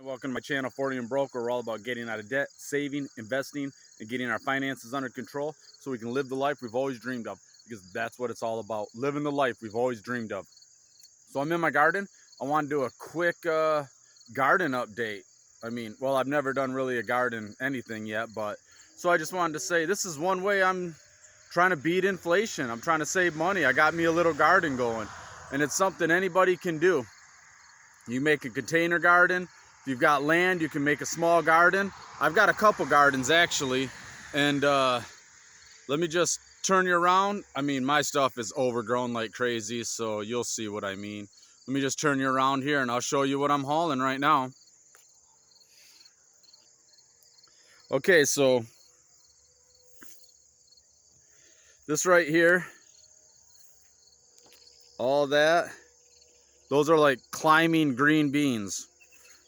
Welcome to my channel, 40 and Broke, where we're all about getting out of debt, saving, investing, and getting our finances under control so we can live the life we've always dreamed of, because that's what it's all about, living the life we've always dreamed of. So I'm in my garden. I want to do a quick garden update. Well, I've never done really a garden anything yet, but so I just wanted to say this is one way I'm trying to beat inflation. I'm trying to save money. I got me a little garden going, and it's something anybody can do. You make a container garden. If you've got land, you can make a small garden. I've got a couple gardens actually, and let me just turn you around. My stuff is overgrown like crazy, so you'll see what I mean. Let me just turn you around here and I'll show you what I'm hauling right now. Okay, so this right here, all that, those are like climbing green beans.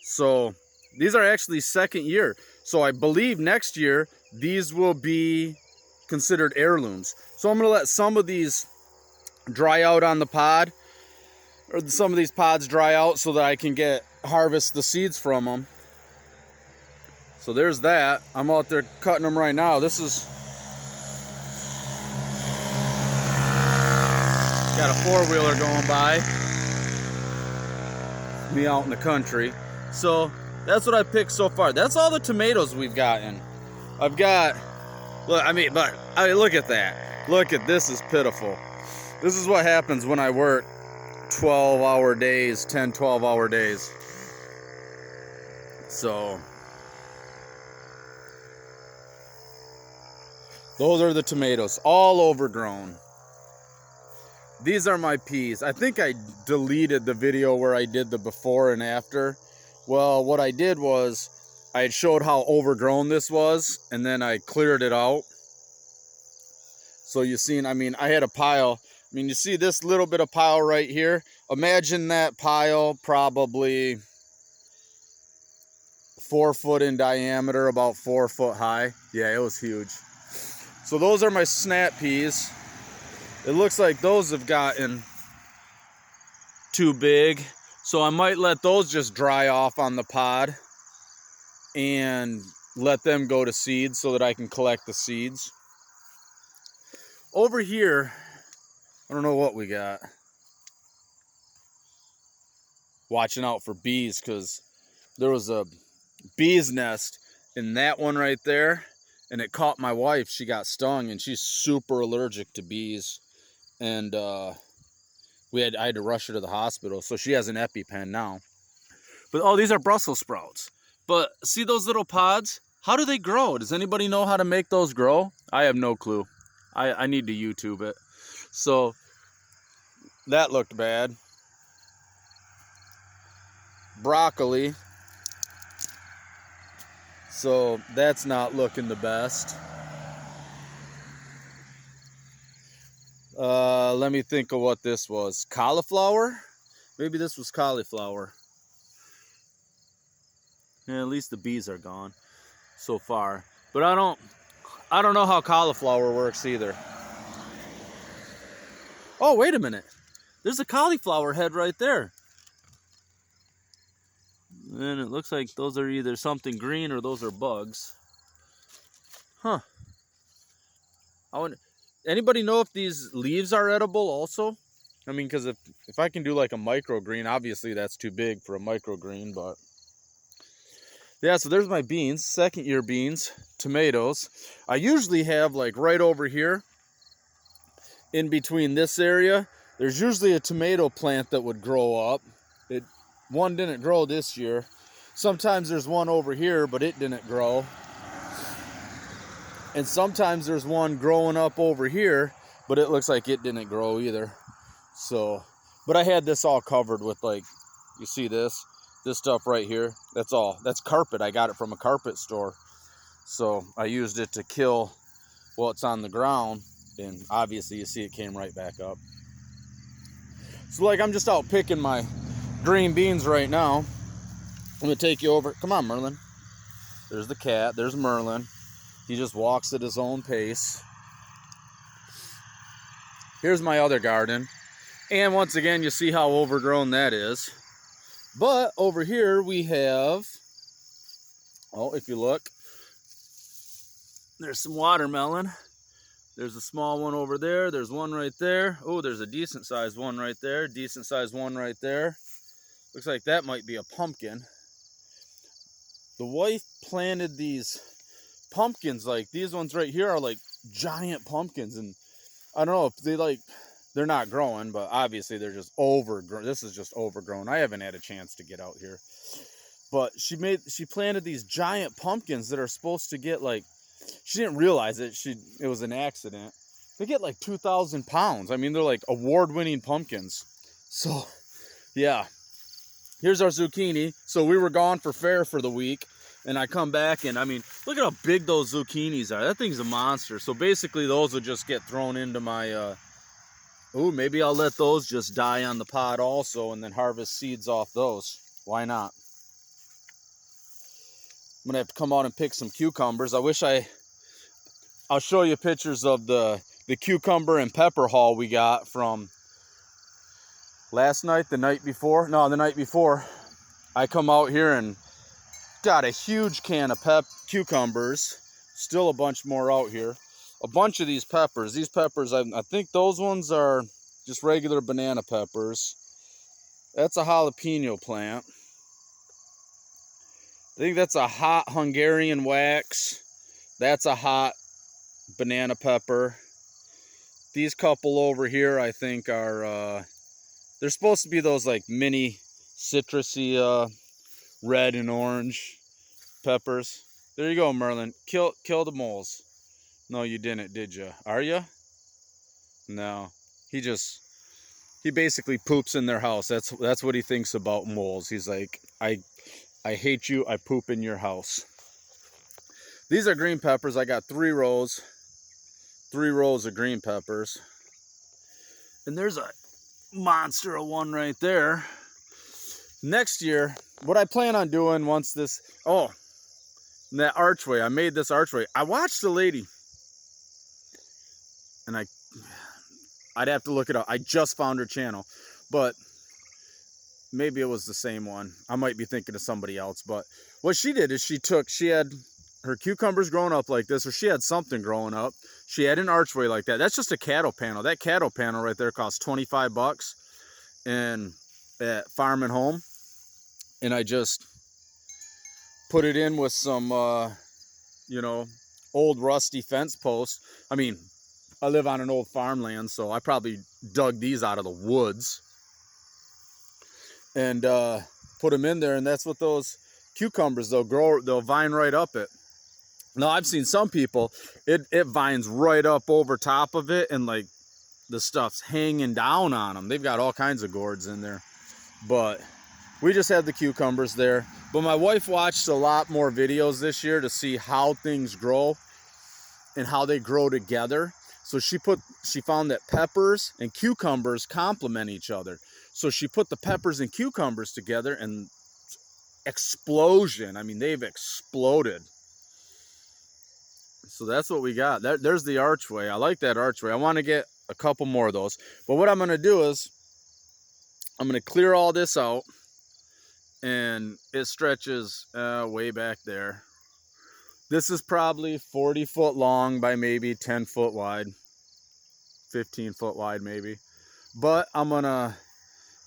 So these are actually second year. So I believe next year these will be considered heirlooms. So I'm gonna let some of these dry out on the pod, or some of these pods dry out so that I can harvest the seeds from them. So there's that. I'm out there cutting them right now. This is got a four-wheeler going by. Me out in the country. So that's what I picked so far. That's all the tomatoes we've gotten. I've got, look at that. Look at this, is pitiful. This is what happens when I work 12-hour days, 10, 12-hour days. So those are the tomatoes, all overgrown. These are my peas. I think I deleted the video where I did the before and after. Well, what I did was I had showed how overgrown this was, and then I cleared it out. So you seen, I had a pile. You see this little bit of pile right here? Imagine that pile probably 4 foot in diameter, about 4 foot high. Yeah, it was huge. So those are my snap peas. It looks like those have gotten too big. So I might let those just dry off on the pod and let them go to seed so that I can collect the seeds. Over here, I don't know what we got. Watching out for bees, because there was a bee's nest in that one right there, and it caught my wife. She got stung, and she's super allergic to bees. And I had to rush her to the hospital, so she has an EpiPen now. But oh, these are Brussels sprouts. But see those little pods? How do they grow? Does anybody know how to make those grow? I have no clue. I need to YouTube it. So that looked bad. Broccoli. So that's not looking the best. Let me think of what this was. Cauliflower? Maybe this was cauliflower. Yeah, at least the bees are gone so far. But I don't know how cauliflower works either. Oh, wait a minute. There's a cauliflower head right there. And it looks like those are either something green or those are bugs. Huh. Anybody know if these leaves are edible also? Because if I can do like a microgreen, obviously that's too big for a microgreen, but yeah, so there's my beans, second year beans, tomatoes. I usually have like right over here in between this area, there's usually a tomato plant that would grow up. One didn't grow this year. Sometimes there's one over here, but it didn't grow. And sometimes there's one growing up over here, but it looks like it didn't grow either. So, but I had this all covered with, like, you see this stuff right here. That's carpet. I got it from a carpet store. So I used it to kill what's on the ground. And obviously you see it came right back up. So like I'm just out picking my green beans right now. I'm gonna take you over. Come on, Merlin. There's the cat. There's Merlin. He just walks at his own pace. Here's my other garden. And once again, you see how overgrown that is. But over here we have Oh, if you look, there's some watermelon. There's a small one over there. There's one right there. Oh, there's a decent sized one right there. Decent sized one right there. Looks like that might be a pumpkin. The wife planted these pumpkins, like these ones right here are like giant pumpkins, and I don't know if they're not growing, but obviously they're just overgrown. This is just overgrown. I haven't had a chance to get out here, but she planted these giant pumpkins that are supposed to get, like, she didn't realize it. It was an accident. They get like 2,000 pounds. I mean, they're like award-winning pumpkins. So yeah, here's our zucchini. So we were gone for fair for the week, and I come back, and I mean, look at how big those zucchinis are. That thing's a monster. So basically those will just get thrown into my maybe I'll let those just die on the pod also, and then harvest seeds off those. Why not? I'm gonna have to come out and pick some cucumbers. I'll show you pictures of the cucumber and pepper haul we got from last night, the night before. I come out here and got a huge can of cucumbers. Still a bunch more out here. A bunch of these peppers. These peppers, I think those ones are just regular banana peppers. That's a jalapeno plant. I think that's a hot Hungarian wax. That's a hot banana pepper. These couple over here, I think, are they're supposed to be those like mini citrusy red and orange peppers. There you go, Merlin. Kill the moles. No, you didn't, did you? Are you? No. He basically poops in their house. That's what he thinks about moles. He's like, I hate you. I poop in your house. These are green peppers. I got 3 rows. 3 rows of green peppers. And there's a monster of one right there. Next year, what I plan on doing once this, that archway, I made this archway. I watched the lady, and I'd have to look it up. I just found her channel, but maybe it was the same one. I might be thinking of somebody else, but what she did is she had her cucumbers growing up like this, or she had something growing up. She had an archway like that. That's just a cattle panel. That cattle panel right there costs 25 bucks and at Farm and Home. And I just put it in with some, old rusty fence posts. I mean, I live on an old farmland, so I probably dug these out of the woods and put them in there. And that's what those cucumbers, they'll vine right up it. Now, I've seen some people, it vines right up over top of it, and like the stuff's hanging down on them. They've got all kinds of gourds in there. But we just had the cucumbers there. But my wife watched a lot more videos this year to see how things grow and how they grow together. So she found that peppers and cucumbers complement each other. So she put the peppers and cucumbers together, and explosion. I mean, they've exploded. So that's what we got. There's the archway. I like that archway. I want to get a couple more of those. But what I'm going to do is I'm going to clear all this out, and it stretches way back there. This is probably 40 foot long by maybe 10 foot wide, 15 foot wide maybe. But I'm going to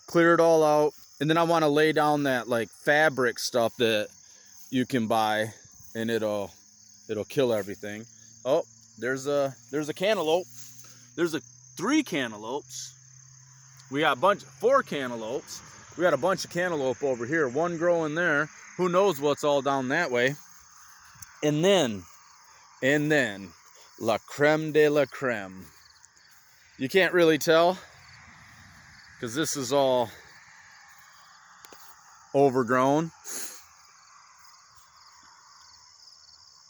clear it all out, and then I want to lay down that like fabric stuff that you can buy, and it'll kill everything. Oh, there's a cantaloupe. There's 3 cantaloupes. We got 4 cantaloupes. We got a bunch of cantaloupe over here. 1 growing there. Who knows what's all down that way. And then, la creme de la creme. You can't really tell because this is all overgrown.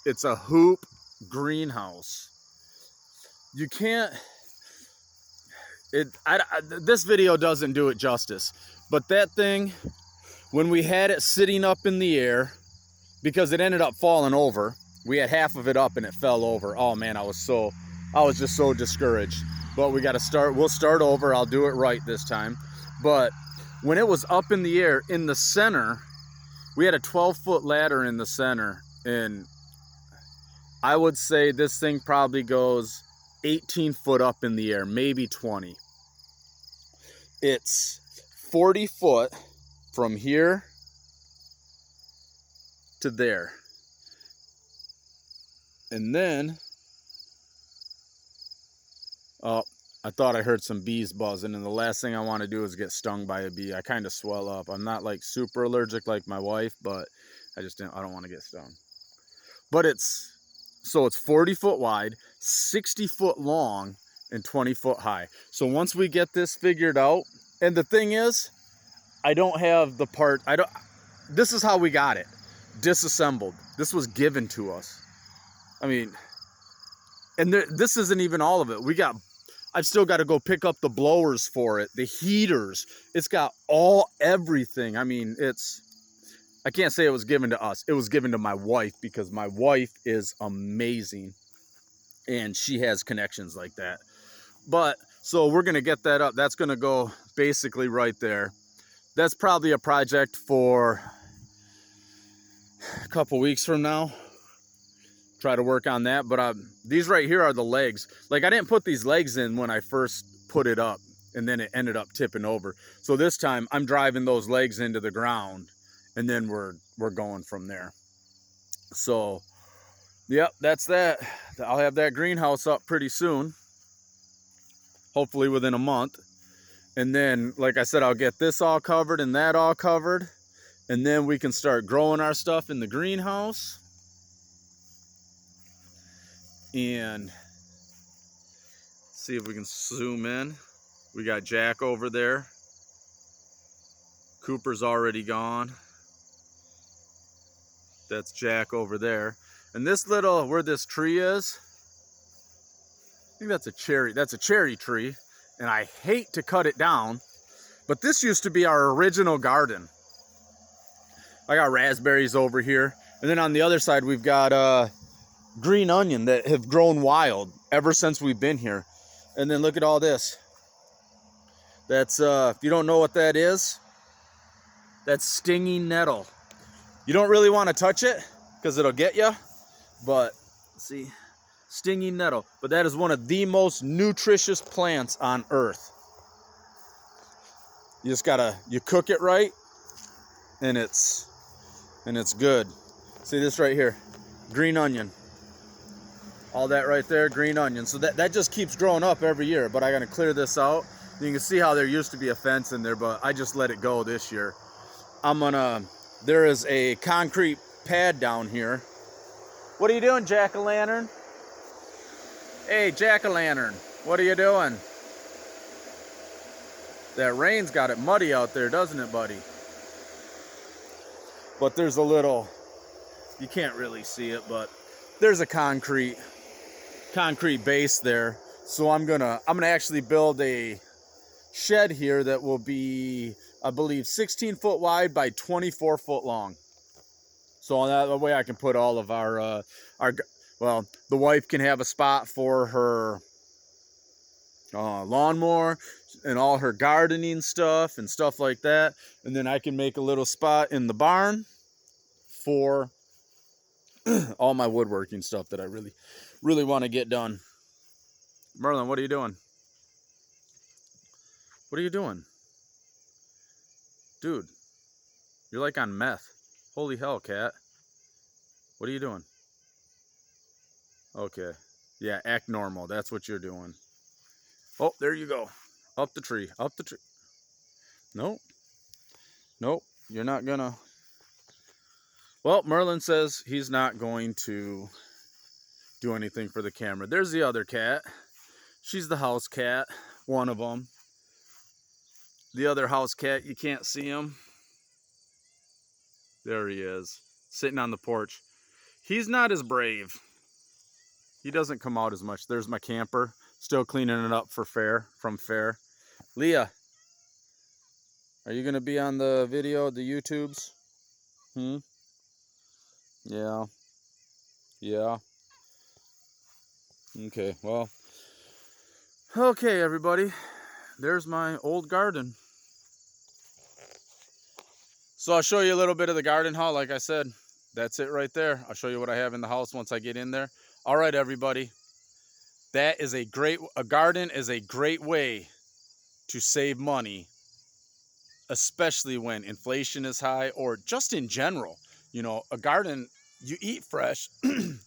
It's a hoop greenhouse. You can't, this video doesn't do it justice, but that thing, when we had it sitting up in the air, because it ended up falling over, we had half of it up and it fell over. Oh man, I was just so discouraged. But we got to start, we'll start over. I'll do it right this time. But when it was up in the air, in the center, we had a 12-foot ladder in the center, And I would say this thing probably goes 18 foot up in the air, maybe 20. It's 40 foot from here to there. And then, oh, I thought I heard some bees buzzing, and the last thing I want to do is get stung by a bee. I kind of swell up. I'm not like super allergic like my wife, but I don't want to get stung. But it's 40 foot wide, 60 foot long, and 20 foot high. So once we get this figured out, and the thing is, I don't have the part, this is how we got it, disassembled. This was given to us. I mean, and this isn't even all of it. I've still got to go pick up the blowers for it, the heaters. It's got everything. I mean, I can't say it was given to us. It was given to my wife, because my wife is amazing and she has connections like that. But so we're going to get that up. That's going to go basically right there. That's probably a project for a couple weeks from now. Try to work on that. But these right here are the legs. Like, I didn't put these legs in when I first put it up, and then it ended up tipping over. So this time I'm driving those legs into the ground, and then we're going from there. So yep, that's that. I'll have that greenhouse up pretty soon, hopefully within a month. And then, like I said, I'll get this all covered and that all covered, and then we can start growing our stuff in the greenhouse. And see if we can zoom in. We got Jack over there. Cooper's already gone. That's Jack over there. And this where this tree is, I think that's a cherry tree. And I hate to cut it down, but this used to be our original garden. I got raspberries over here. And then on the other side, we've got green onion that have grown wild ever since we've been here. And then look at all this. That's if you don't know what that is, that's stinging nettle. You don't really want to touch it because it'll get you, but see, stinging nettle. But that is one of the most nutritious plants on earth. You just you cook it right, and it's good. See this right here, green onion. All that right there, green onion. So that just keeps growing up every year, but I gotta clear this out. You can see how there used to be a fence in there, but I just let it go this year. There is a concrete pad down here. What are you doing, jack-o'-lantern? Hey, jack-o'-lantern, what are you doing? That rain's got it muddy out there, doesn't it, buddy? But there's a little, you can't really see it, but there's a concrete base there. So I'm gonna actually build a shed here that will be, I believe, 16 foot wide by 24 foot long. So that way I can put all of our well, the wife can have a spot for her lawnmower and all her gardening stuff and stuff like that. And then I can make a little spot in the barn for all my woodworking stuff that I really want to get done. Merlin, what are you doing? What are you doing? Dude, you're like on meth. Holy hell, cat. What are you doing? Okay. Yeah, act normal. That's what you're doing. Oh, there you go. Up the tree. Up the tree. Nope. Nope. You're not gonna. Well, Merlin says he's not going to do anything for the camera. There's the other cat. She's the house cat. One of them. The other house cat, you can't see him. There he is, sitting on the porch. He's not as brave. He doesn't come out as much. There's my camper, still cleaning it up for from fair. Leah, are you gonna be on the video, the YouTubes? Yeah. Yeah. Okay, well. Okay, everybody. There's my old garden. So I'll show you a little bit of the garden haul. Like I said, that's it right there. I'll show you what I have in the house once I get in there. All right, everybody. That is a garden is a great way to save money, especially when inflation is high or just in general. You know, a garden, you eat fresh,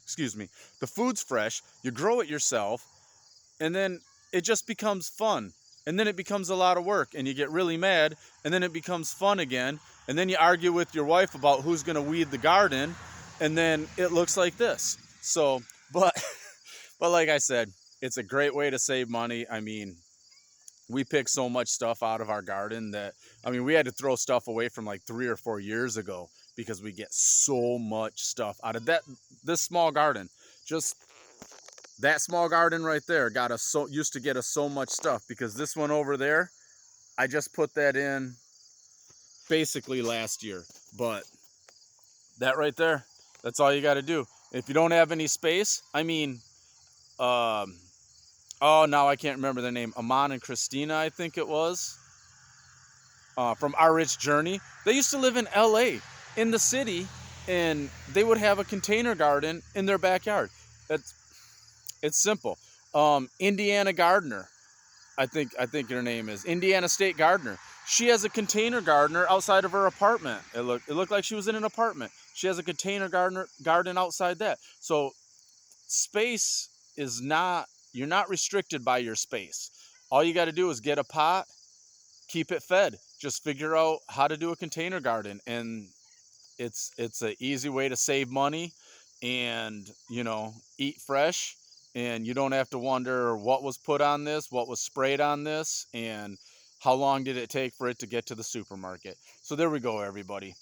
excuse me, the food's fresh, you grow it yourself, and then it just becomes fun. And then it becomes a lot of work and you get really mad, and then it becomes fun again. And then you argue with your wife about who's going to weed the garden, and then it looks like this. So, but but like I said, it's a great way to save money. I mean, we pick so much stuff out of our garden that, I mean, we had to throw stuff away from like 3 or 4 years ago because we get so much stuff out of this small garden. Just that small garden right there got us used to get us so much stuff, because this one over there, I just put that in basically last year. But that right there, that's all you got to do. If you don't have any space, I mean, oh, now I can't remember their name. Amon and Christina, I think it was, from Our Rich Journey. They used to live in LA, in the city, and they would have a container garden in their backyard. It's simple. Indiana Gardner, I think her name is Indiana State Gardner. She has a container gardener outside of her apartment. It looked like she was in an apartment. She has a container garden outside that. So space is not, you're not restricted by your space. All you got to do is get a pot, keep it fed. Just figure out how to do a container garden, and it's an easy way to save money and, you know, eat fresh. And you don't have to wonder what was put on this, what was sprayed on this, and how long did it take for it to get to the supermarket. So there we go, everybody.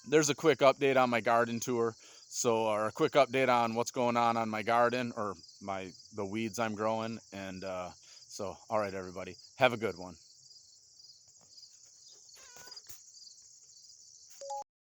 There's a quick update on my garden tour. So, or a quick update on what's going on my garden, or the weeds I'm growing. And so, all right, everybody, have a good one.